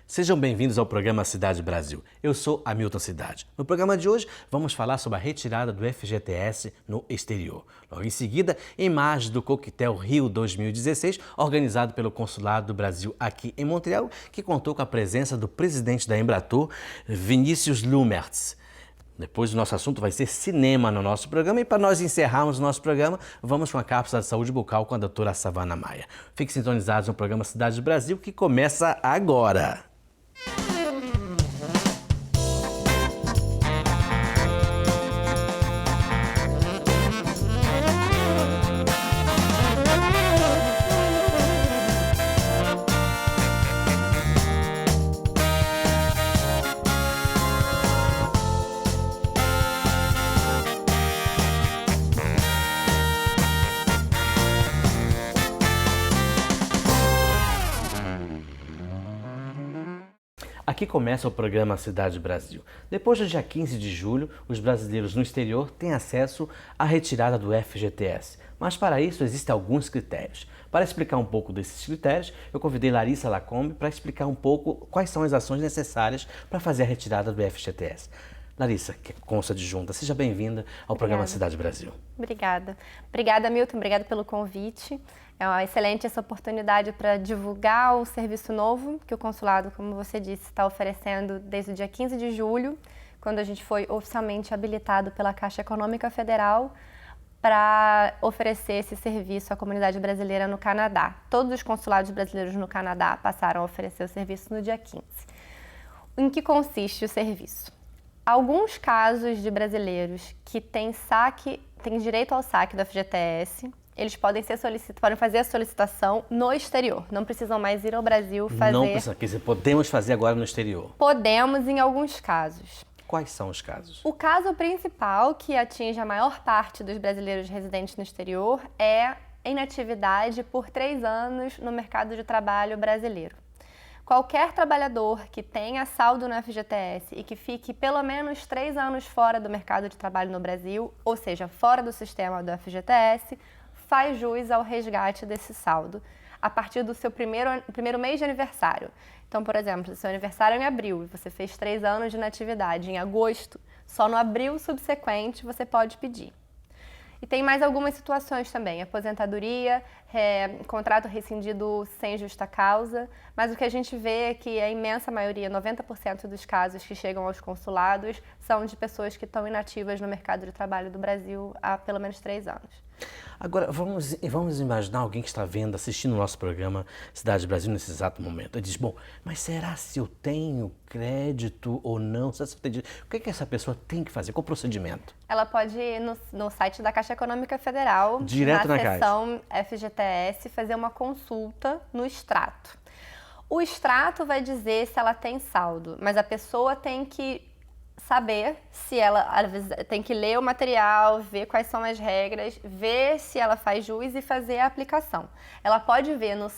Sejam bem-vindos ao programa Cidade Brasil. Eu sou Hamilton Cidade. No programa de hoje, vamos falar sobre a retirada do FGTS no exterior. Logo em seguida, imagens do Coquetel Rio 2016, organizado pelo Consulado do Brasil aqui em Montreal, que contou com a presença do presidente da Embratur, Vinícius Lumertz. Depois o nosso assunto vai ser cinema no nosso programa e para nós encerrarmos o nosso programa, vamos com a cápsula de saúde bucal com a doutora Savana Maia. Fiquem sintonizados no programa Cidade Brasil que começa agora. Aqui começa o programa Cidade Brasil. Depois do dia 15 de julho, os brasileiros no exterior têm acesso à retirada do FGTS. Mas para isso existem alguns critérios. Para explicar um pouco desses critérios, eu convidei Larissa Lacombe para explicar um pouco quais são as ações necessárias para fazer a retirada do FGTS. Larissa, que é cônsul adjunta, seja bem-vinda ao programa Cidade Brasil. Obrigada. Obrigada, Milton. Obrigada pelo convite. É uma excelente essa oportunidade para divulgar o serviço novo que o consulado, como você disse, está oferecendo desde o dia 15 de julho, quando a gente foi oficialmente habilitado pela Caixa Econômica Federal para oferecer esse serviço à comunidade brasileira no Canadá. Todos os consulados brasileiros no Canadá passaram a oferecer o serviço no dia 15. Em que consiste o serviço? Alguns casos de brasileiros que têm direito ao saque do FGTS, eles podem fazer a solicitação no exterior, não precisam mais ir ao Brasil fazer. Não precisa, quer dizer, podemos fazer agora no exterior? Podemos em alguns casos. Quais são os casos? O caso principal que atinge a maior parte dos brasileiros residentes no exterior é a inatividade por 3 anos no mercado de trabalho brasileiro. Qualquer trabalhador que tenha saldo no FGTS e que fique pelo menos 3 anos fora do mercado de trabalho no Brasil, ou seja, fora do sistema do FGTS, faz jus ao resgate desse saldo a partir do seu primeiro mês de aniversário. Então, por exemplo, se seu aniversário é em abril e você fez 3 anos de inatividade em agosto, só no abril subsequente você pode pedir. E tem mais algumas situações também, aposentadoria, contrato rescindido sem justa causa, mas o que a gente vê é que a imensa maioria, 90% dos casos que chegam aos consulados, são de pessoas que estão inativas no mercado de trabalho do Brasil há pelo menos 3 anos. Agora, vamos imaginar alguém que está vendo, assistindo o nosso programa Cidade Brasil nesse exato momento. Ele diz, bom, mas será se eu tenho crédito ou não? O que essa pessoa tem que fazer? Qual o procedimento? Ela pode ir no site da Caixa Econômica Federal, direto na seção FGTS, fazer uma consulta no extrato. O extrato vai dizer se ela tem saldo, mas a pessoa tem que saber se ela tem que ler o material, ver quais são as regras, ver se ela faz jus e fazer a aplicação. Ela pode ver no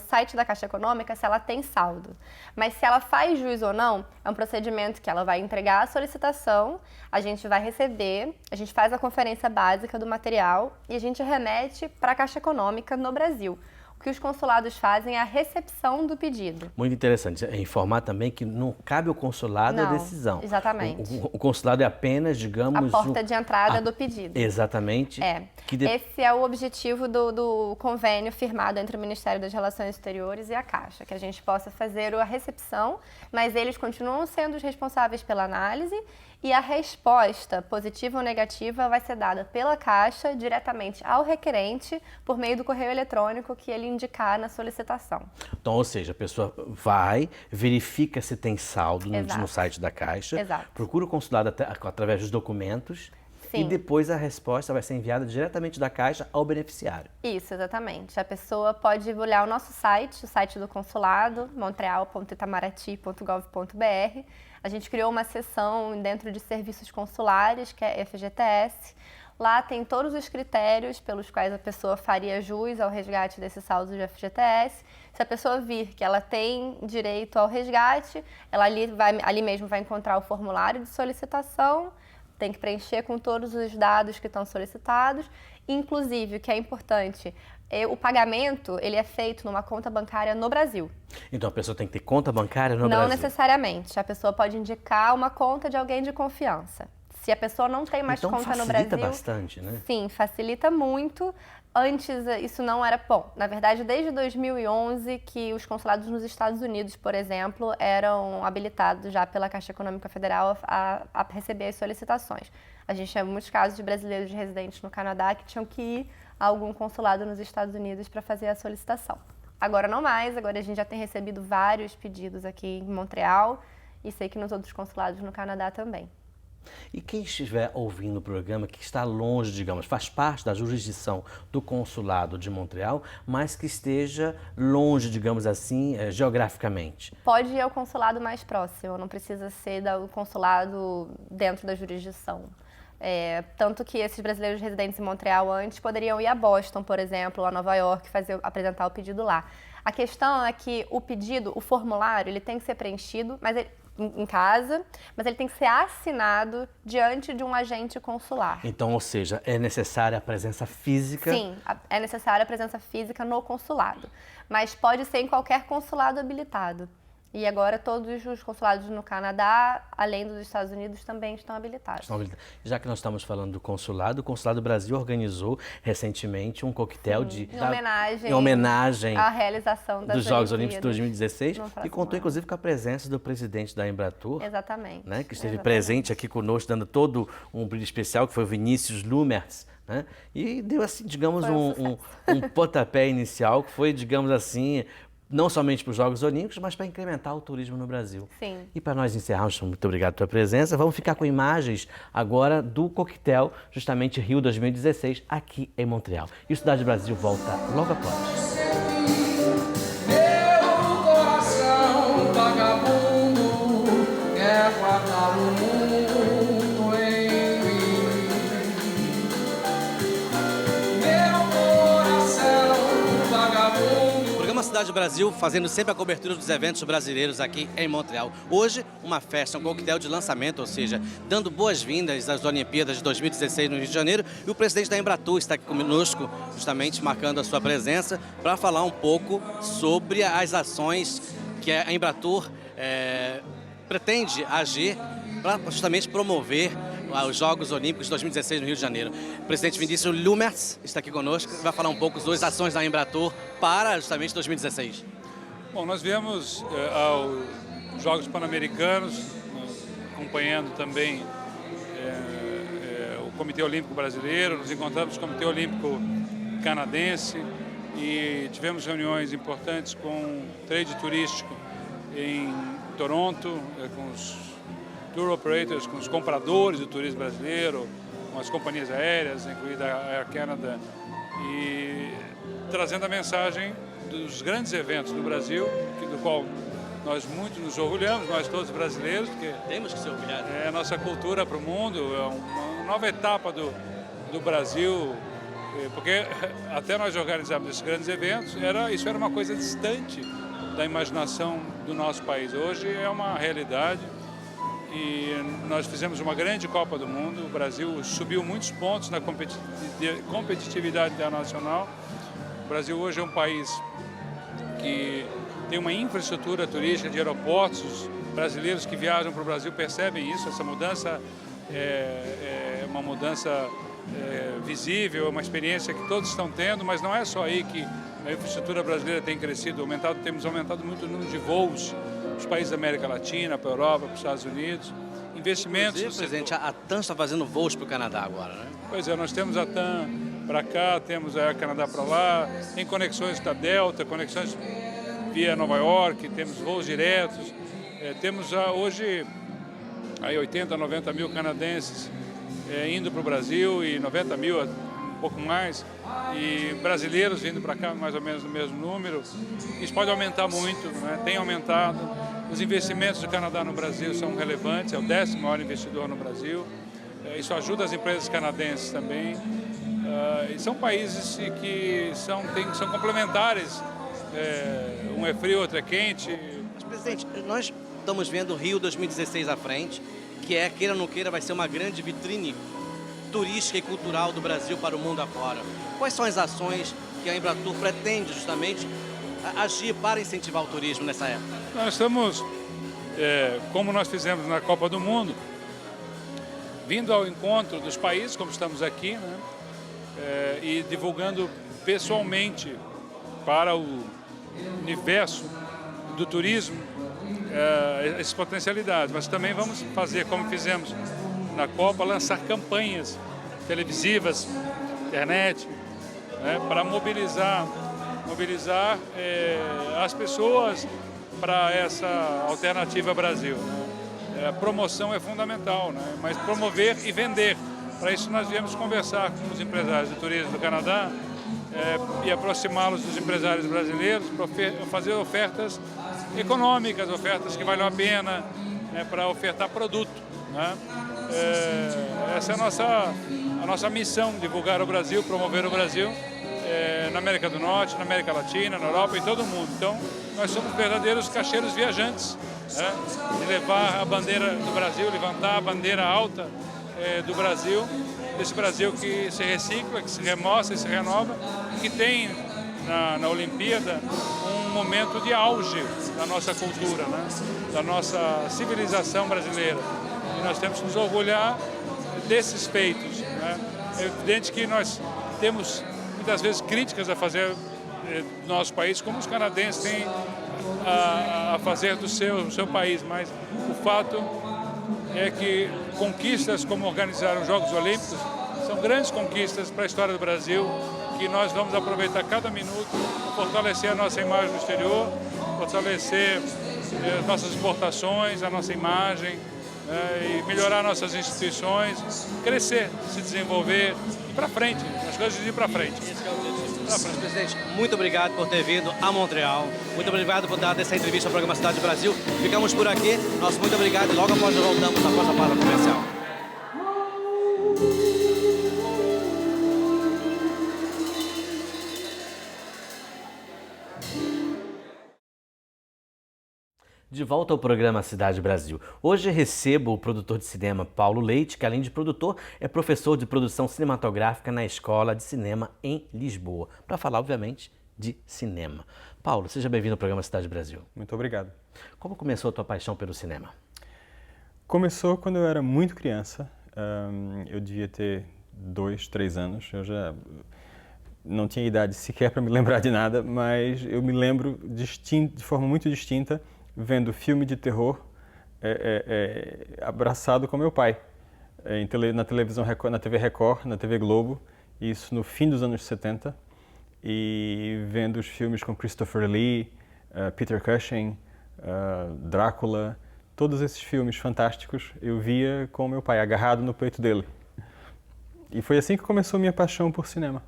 site da Caixa Econômica se ela tem saldo, mas se ela faz jus ou não, é um procedimento que ela vai entregar a solicitação, a gente vai receber, a gente faz a conferência básica do material e a gente remete para a Caixa Econômica no Brasil. O que os consulados fazem é a recepção do pedido. Muito interessante. É informar também que não cabe ao consulado a decisão. Exatamente. O consulado é apenas, digamos... a porta de entrada do pedido. Exatamente. Esse é o objetivo do convênio firmado entre o Ministério das Relações Exteriores e a Caixa, que a gente possa fazer a recepção, mas eles continuam sendo os responsáveis pela análise e a resposta, positiva ou negativa, vai ser dada pela Caixa diretamente ao requerente por meio do correio eletrônico que ele indicar na solicitação. Então, ou seja, a pessoa vai, verifica se tem saldo no site da Caixa, procura o consulado através dos documentos. Sim. E depois a resposta vai ser enviada diretamente da Caixa ao beneficiário. Isso, exatamente. A pessoa pode olhar o nosso site, o site do consulado, montreal.itamaraty.gov.br. A gente criou uma seção dentro de serviços consulares, que é FGTS. Lá tem todos os critérios pelos quais a pessoa faria jus ao resgate desse saldo de FGTS. Se a pessoa vir que ela tem direito ao resgate, ela ali mesmo vai encontrar o formulário de solicitação, tem que preencher com todos os dados que estão solicitados, inclusive, o que é importante, o pagamento ele é feito numa conta bancária no Brasil. Então a pessoa tem que ter conta bancária no Brasil? Não necessariamente. A pessoa pode indicar uma conta de alguém de confiança. Se a pessoa não tem mais conta no Brasil... Então facilita bastante, né? Sim, facilita muito. Antes isso não era bom. Na verdade, desde 2011 que os consulados nos Estados Unidos, por exemplo, eram habilitados já pela Caixa Econômica Federal a receber as solicitações. A gente tinha muitos casos de brasileiros residentes no Canadá que tinham que ir a algum consulado nos Estados Unidos para fazer a solicitação. Agora não mais, agora a gente já tem recebido vários pedidos aqui em Montreal e sei que nos outros consulados no Canadá também. E quem estiver ouvindo o programa, que está longe, digamos, faz parte da jurisdição do consulado de Montreal, mas que esteja longe, digamos assim, geograficamente? Pode ir ao consulado mais próximo, não precisa ser do consulado dentro da jurisdição. Tanto que esses brasileiros residentes em Montreal antes poderiam ir a Boston, por exemplo, ou a Nova York, apresentar o pedido lá. A questão é que o pedido, o formulário, ele tem que ser preenchido, mas em casa, mas ele tem que ser assinado diante de um agente consular. Então, ou seja, é necessária a presença física? Sim, é necessária a presença física no consulado, mas pode ser em qualquer consulado habilitado. E agora todos os consulados no Canadá, além dos Estados Unidos, também estão habilitados. Já que nós estamos falando do consulado, o Consulado do Brasil organizou recentemente um coquetel em homenagem à realização dos Jogos Olímpicos 2016 e contou ano. inclusive com a presença do presidente da Embratur. Exatamente. Né, que esteve presente aqui conosco, dando todo um brilho especial, que foi o Vinícius Lumertz. Né? E deu, assim, digamos, um pontapé inicial, que foi, digamos assim, não somente para os Jogos Olímpicos, mas para incrementar o turismo no Brasil. Sim. E para nós encerrarmos, muito obrigado pela tua presença, vamos ficar com imagens agora do coquetel, justamente Rio 2016, aqui em Montreal. E o Cidade Brasil volta logo após. Meu coração vagabundo quer guardar o mundo em mim. Meu coração vagabundo. Programa Cidade Brasil, fazendo sempre a cobertura dos eventos brasileiros aqui em Montreal. Hoje, uma festa, um coquetel de lançamento, ou seja, dando boas-vindas às Olimpíadas de 2016 no Rio de Janeiro. E o presidente da Embratur está aqui conosco, justamente marcando a sua presença, para falar um pouco sobre as ações que a Embratur pretende agir para justamente promover os Jogos Olímpicos de 2016 no Rio de Janeiro. O presidente Vinícius Lumertz está aqui conosco, vai falar um pouco das ações da Embratur para justamente 2016. Bom, nós viemos aos Jogos Pan-Americanos, acompanhando também o Comitê Olímpico Brasileiro, nos encontramos com o Comitê Olímpico Canadense e tivemos reuniões importantes com o trade turístico em Toronto, com os tour operators, com os compradores do turismo brasileiro, com as companhias aéreas, incluindo a Air Canada, e trazendo a mensagem dos grandes eventos do Brasil, do qual nós muito nos orgulhamos, nós todos brasileiros, porque temos que se orgulhar. É a nossa cultura para o mundo, é uma nova etapa do Brasil, porque até nós organizarmos esses grandes eventos, isso era uma coisa distante da imaginação do nosso país. Hoje é uma realidade. E nós fizemos uma grande Copa do Mundo, o Brasil subiu muitos pontos na competitividade internacional. O Brasil hoje é um país que tem uma infraestrutura turística de aeroportos. Os brasileiros que viajam para o Brasil percebem isso, essa mudança é uma mudança visível, é uma experiência que todos estão tendo, mas não é só aí que a infraestrutura brasileira tem crescido, temos aumentado muito o número de voos dos países da América Latina, para a Europa, para os Estados Unidos, investimentos... Inclusive, presidente, a TAM está fazendo voos para o Canadá agora, né? Pois é, nós temos a TAM para cá, temos a Air Canada para lá, tem conexões da Delta, conexões via Nova York, temos voos diretos, temos hoje aí 80, 90 mil canadenses indo para o Brasil e 90 mil, um pouco mais, e brasileiros vindo para cá mais ou menos no mesmo número. Isso pode aumentar muito, né? Tem aumentado. Os investimentos do Canadá no Brasil são relevantes, é o 10º maior investidor no Brasil. Isso ajuda as empresas canadenses também. E são países que são complementares. Um é frio, outro é quente. Mas, presidente, nós estamos vendo o Rio 2016 à frente, que queira ou não queira, vai ser uma grande vitrine turística e cultural do Brasil para o mundo afora. Quais são as ações que a Embratur pretende justamente agir para incentivar o turismo nessa época? Nós estamos, como nós fizemos na Copa do Mundo, vindo ao encontro dos países, como estamos aqui, né? E divulgando pessoalmente para o universo do turismo essas potencialidades. Mas também vamos fazer, como fizemos na Copa, lançar campanhas televisivas, internet, né? Para mobilizar as pessoas para essa alternativa Brasil, né? A promoção é fundamental, né? Mas promover e vender. Para isso nós viemos conversar com os empresários de turismo do Canadá e aproximá-los dos empresários brasileiros para fazer ofertas econômicas, ofertas que valham a pena, né? Para ofertar produto, né? Essa é a nossa missão, divulgar o Brasil, promover o Brasil na América do Norte, na América Latina, na Europa e em todo o mundo. Então, nós somos verdadeiros caixeiros viajantes, né? De levar a bandeira do Brasil, levantar a bandeira alta do Brasil, desse Brasil que se recicla, que se remostra e se renova, e que tem na Olimpíada um momento de auge da nossa cultura, né? Da nossa civilização brasileira. E nós temos que nos orgulhar desses feitos, né? É evidente que nós temos muitas vezes críticas a fazer do nosso país, como os canadenses têm a fazer do seu país, mas o fato é que conquistas como organizar os Jogos Olímpicos são grandes conquistas para a história do Brasil, que nós vamos aproveitar cada minuto, fortalecer a nossa imagem no exterior, fortalecer nossas exportações, a nossa imagem, e melhorar nossas instituições, crescer, se desenvolver, ir para frente, as coisas ir para frente. Esse é o objetivo. Presidente, muito obrigado por ter vindo a Montreal. Muito obrigado por dar essa entrevista ao programa Cidade Brasil. Ficamos por aqui. Nosso muito obrigado e logo após voltamos após a pausa comercial. De volta ao programa Cidade Brasil. Hoje recebo o produtor de cinema Paulo Leite, que além de produtor, é professor de produção cinematográfica na Escola de Cinema em Lisboa, para falar, obviamente, de cinema. Paulo, seja bem-vindo ao programa Cidade Brasil. Muito obrigado. Como começou a tua paixão pelo cinema? Começou quando eu era muito criança. Eu devia ter 2, 3 anos. Eu já não tinha idade sequer para me lembrar de nada, mas eu me lembro de forma muito distinta vendo filme de terror abraçado com meu pai, na televisão Record, na TV Record, na TV Globo, isso no fim dos anos 70, e vendo os filmes com Christopher Lee, Peter Cushing, Drácula, todos esses filmes fantásticos eu via com meu pai, agarrado no peito dele. E foi assim que começou a minha paixão por cinema.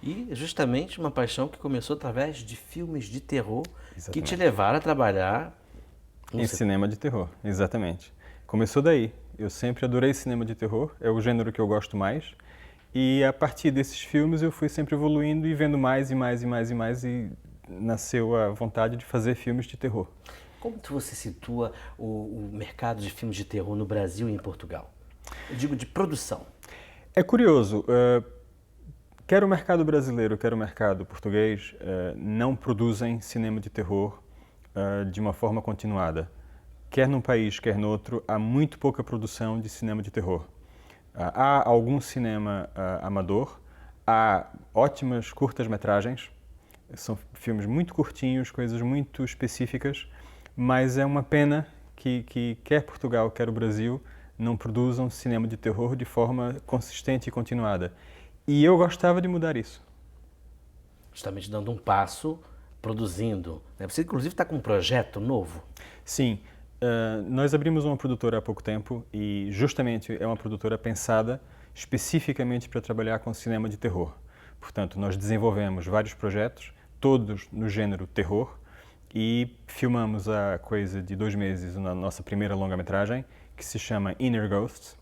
E justamente uma paixão que começou através de filmes de terror. Exatamente. Que te levaram a trabalhar em cinema de terror, exatamente. Começou daí. Eu sempre adorei cinema de terror, é o gênero que eu gosto mais. E a partir desses filmes eu fui sempre evoluindo e vendo mais e mais e mais e mais, e nasceu a vontade de fazer filmes de terror. Como que você situa o mercado de filmes de terror no Brasil e em Portugal? Eu digo de produção. É curioso. Quer o mercado brasileiro, quer o mercado português, não produzem cinema de terror de uma forma continuada. Quer num país, quer no outro, há muito pouca produção de cinema de terror. Há algum cinema amador, há ótimas curtas-metragens, são filmes muito curtinhos, coisas muito específicas, mas é uma pena que quer Portugal, quer o Brasil, não produzam cinema de terror de forma consistente e continuada. E eu gostava de mudar isso. Justamente dando um passo, produzindo, né? Você, inclusive, está com um projeto novo? Sim. Nós abrimos uma produtora há pouco tempo e, justamente, é uma produtora pensada especificamente para trabalhar com cinema de terror. Portanto, nós desenvolvemos vários projetos, todos no gênero terror, e filmamos há coisa de 2 meses na nossa primeira longa-metragem, que se chama Inner Ghosts,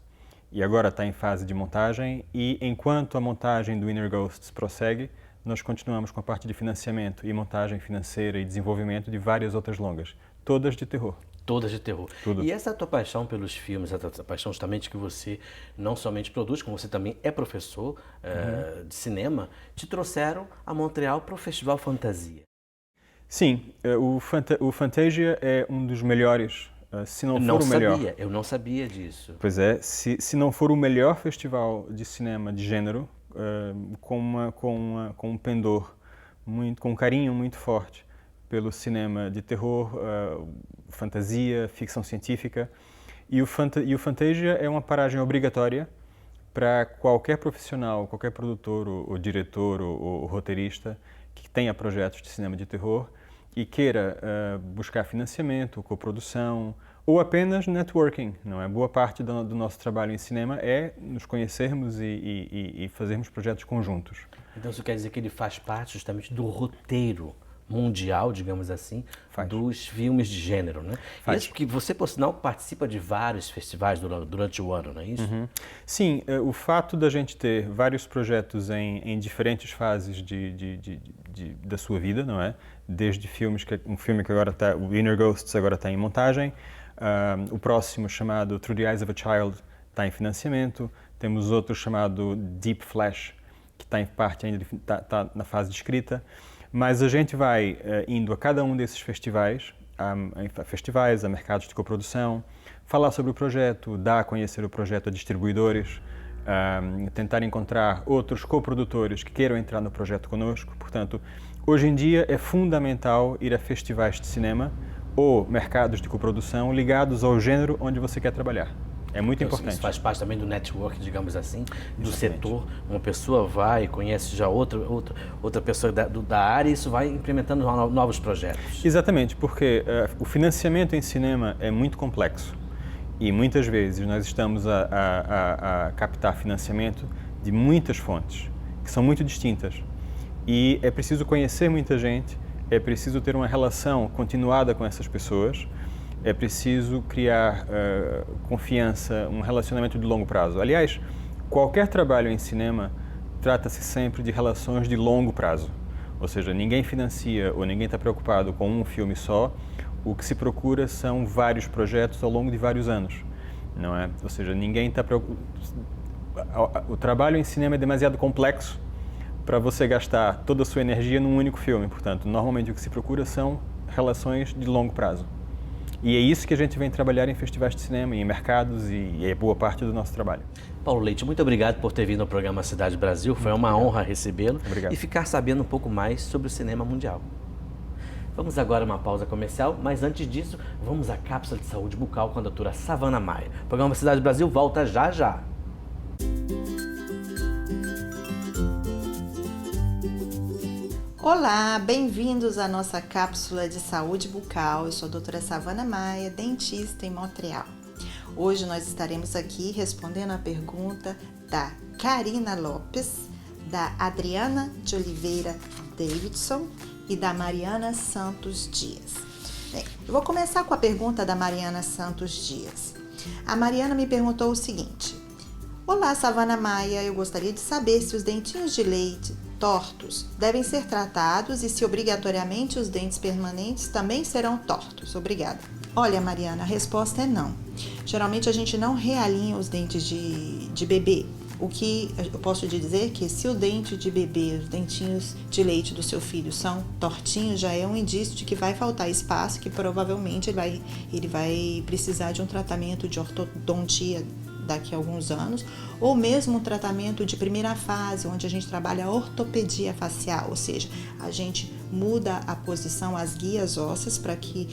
e agora está em fase de montagem, e enquanto a montagem do Inner Ghosts prossegue, nós continuamos com a parte de financiamento e montagem financeira e desenvolvimento de várias outras longas, todas de terror. Todas de terror. Tudo. E essa tua paixão pelos filmes, essa paixão justamente que você não somente produz, como você também é professor de cinema, te trouxeram a Montreal para o Festival Fantasia. Sim, o Fantasia é um dos melhores, se não for o melhor. Eu não sabia disso. Pois é, se não for o melhor festival de cinema de gênero, com um pendor, com um carinho muito forte pelo cinema de terror, fantasia, ficção científica. E o Fantasia é uma paragem obrigatória para qualquer profissional, qualquer produtor, ou diretor, ou roteirista que tenha projetos de cinema de terror e queira buscar financiamento, coprodução ou apenas networking, não é? Boa parte do nosso trabalho em cinema é nos conhecermos e fazermos projetos conjuntos. Então isso quer dizer que ele faz parte justamente do roteiro mundial, digamos assim, dos filmes de gênero, né? Faz. Isso porque você, por sinal, participa de vários festivais durante o ano, não é isso? Sim, o fato da gente ter vários projetos em diferentes fases da sua vida, não é? Desde um filme que agora está, o Inner Ghosts agora está em montagem, o próximo chamado Through the Eyes of a Child está em financiamento, temos outro chamado Deep Flash, que está em parte ainda, está na fase de escrita. Mas a gente vai indo a cada um desses festivais, a mercados de coprodução, falar sobre o projeto, dar a conhecer o projeto a distribuidores, tentar encontrar outros coprodutores que queiram entrar no projeto conosco. Portanto, hoje em dia é fundamental ir a festivais de cinema ou mercados de coprodução ligados ao gênero onde você quer trabalhar. É muito importante. Isso faz parte também do network, digamos assim, do setor. Uma pessoa vai, conhece já outra pessoa da área e isso vai implementando novos projetos. Exatamente, porque o financiamento em cinema é muito complexo e muitas vezes nós estamos a captar financiamento de muitas fontes, que são muito distintas. E é preciso conhecer muita gente, é preciso ter uma relação continuada com essas pessoas, é preciso criar confiança, um relacionamento de longo prazo. Aliás, qualquer trabalho em cinema trata-se sempre de relações de longo prazo. Ou seja, ninguém financia ou ninguém está preocupado com um filme só. O que se procura são vários projetos ao longo de vários anos, não é? Ou seja, ninguém está preocupado. O trabalho em cinema é demasiado complexo para você gastar toda a sua energia num único filme. Portanto, normalmente o que se procura são relações de longo prazo. E é isso que a gente vem trabalhar em festivais de cinema, em mercados, e é boa parte do nosso trabalho. Paulo Leite, muito obrigado por ter vindo ao programa Cidade Brasil. Foi uma honra recebê-lo e ficar sabendo um pouco mais sobre o cinema mundial. Vamos agora a uma pausa comercial, mas antes disso, vamos à cápsula de saúde bucal com a doutora Savana Maia. O programa Cidade Brasil volta já já. Olá, bem-vindos à nossa cápsula de saúde bucal. Eu sou a doutora Savana Maia, dentista em Montreal. Hoje nós estaremos aqui respondendo a pergunta da Karina Lopes, da Adriana de Oliveira Davidson e da Mariana Santos Dias. Bem, eu vou começar com a pergunta da Mariana Santos Dias. A Mariana me perguntou o seguinte: Olá, Savana Maia, eu gostaria de saber se os dentinhos de leite tortos devem ser tratados e se obrigatoriamente os dentes permanentes também serão tortos. Obrigada. Olha, Mariana, a resposta é não. Geralmente a gente não realinha os dentes de bebê. O que eu posso te dizer é que se o dente de bebê, os dentinhos de leite do seu filho são tortinhos, já é um indício de que vai faltar espaço, que provavelmente ele vai precisar de um tratamento de ortodontia daqui a alguns anos, ou mesmo um tratamento de primeira fase, onde a gente trabalha a ortopedia facial, ou seja, a gente muda a posição, as guias ósseas, para que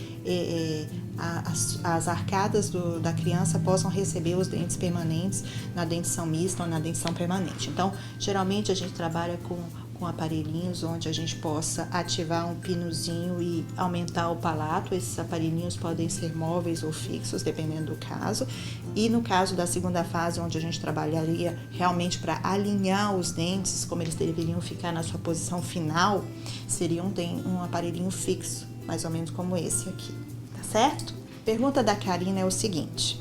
as arcadas da criança possam receber os dentes permanentes na dentição mista ou na dentição permanente. Então, geralmente a gente trabalha com aparelhinhos onde a gente possa ativar um pinozinho e aumentar o palato. Esses aparelhinhos podem ser móveis ou fixos, dependendo do caso. E no caso da segunda fase, onde a gente trabalharia realmente para alinhar os dentes, como eles deveriam ficar na sua posição final, seria um aparelhinho fixo, mais ou menos como esse aqui, tá certo? Pergunta da Karina é o seguinte: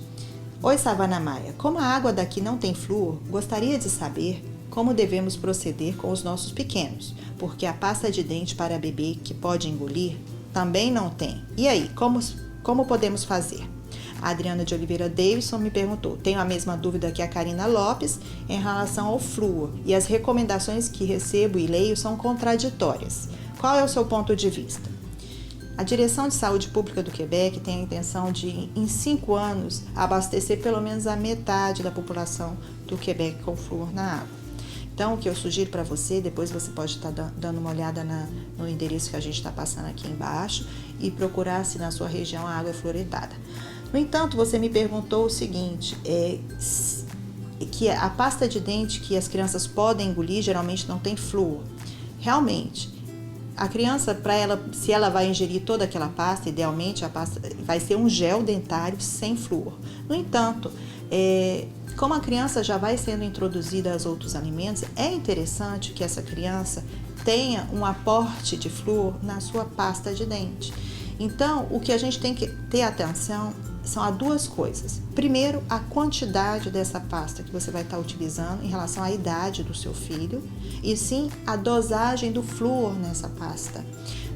Oi, Savana Maia, como a água daqui não tem flúor, gostaria de saber como devemos proceder com os nossos pequenos, porque a pasta de dente para bebê que pode engolir também não tem. E aí, como podemos fazer? A Adriana de Oliveira Davidson me perguntou: tenho a mesma dúvida que a Karina Lopes em relação ao flúor, e as recomendações que recebo e leio são contraditórias. Qual é o seu ponto de vista? A Direção de Saúde Pública do Quebec tem a intenção de, em 5 anos, abastecer pelo menos a metade da população do Quebec com flúor na água. Então, o que eu sugiro para você, depois você pode estar dando uma olhada no endereço que a gente está passando aqui embaixo e procurar se na sua região a água é fluoridada. No entanto, você me perguntou o seguinte, que a pasta de dente que as crianças podem engolir geralmente não tem flúor. Realmente, a criança, se ela vai ingerir toda aquela pasta, idealmente a pasta vai ser um gel dentário sem flúor. No entanto, como a criança já vai sendo introduzida aos outros alimentos, é interessante que essa criança tenha um aporte de flúor na sua pasta de dente. Então, o que a gente tem que ter atenção são a 2 coisas. Primeiro, a quantidade dessa pasta que você vai estar utilizando em relação à idade do seu filho, e sim a dosagem do flúor nessa pasta.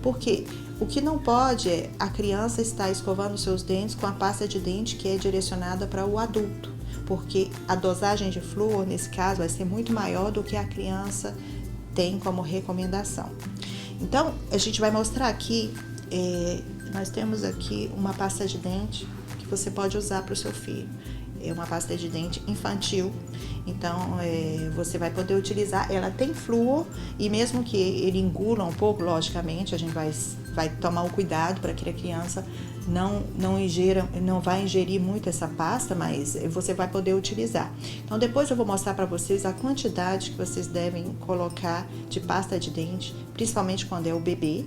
Porque o que não pode é a criança estar escovando seus dentes com a pasta de dente que é direcionada para o adulto, porque a dosagem de flúor, nesse caso, vai ser muito maior do que a criança tem como recomendação. Então, a gente vai mostrar aqui, nós temos aqui uma pasta de dente que você pode usar para o seu filho. É uma pasta de dente infantil, então você vai poder utilizar. Ela tem flúor e mesmo que ele engula um pouco, logicamente, a gente vai tomar o cuidado para que a criança não vai ingerir muito essa pasta, mas você vai poder utilizar. Então depois eu vou mostrar para vocês a quantidade que vocês devem colocar de pasta de dente, principalmente quando é o bebê.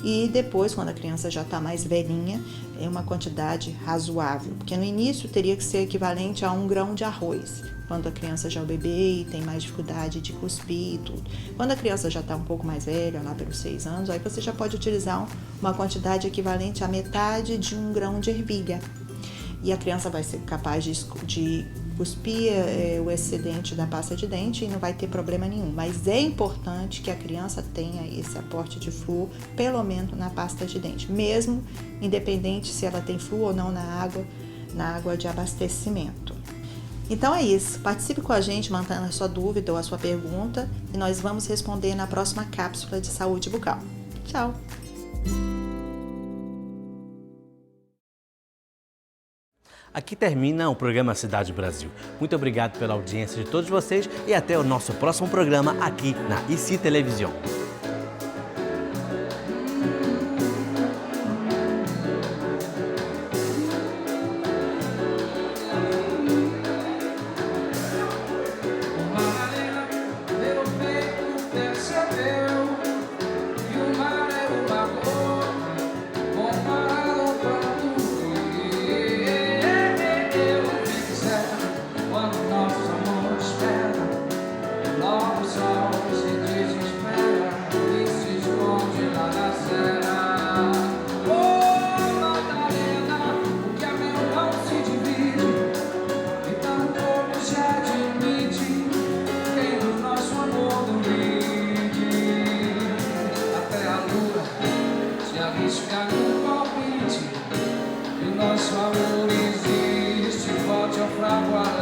E depois, quando a criança já está mais velhinha, é uma quantidade razoável, porque no início teria que ser equivalente a 1 grão de arroz, quando a criança já é o bebê e tem mais dificuldade de cuspir e tudo. Quando a criança já está um pouco mais velha, lá pelos 6 anos, aí você já pode utilizar uma quantidade equivalente à metade de 1 grão de ervilha. E a criança vai ser capaz de cuspir o excedente da pasta de dente e não vai ter problema nenhum. Mas é importante que a criança tenha esse aporte de flúor, pelo menos na pasta de dente, mesmo independente se ela tem flúor ou não na água de abastecimento. Então é isso, participe com a gente, mandando a sua dúvida ou a sua pergunta e nós vamos responder na próxima cápsula de saúde bucal. Tchau! Aqui termina o programa Cidade Brasil. Muito obrigado pela audiência de todos vocês e até o nosso próximo programa aqui na ICI Televisão. Nosso amor existe, forte ao fraco.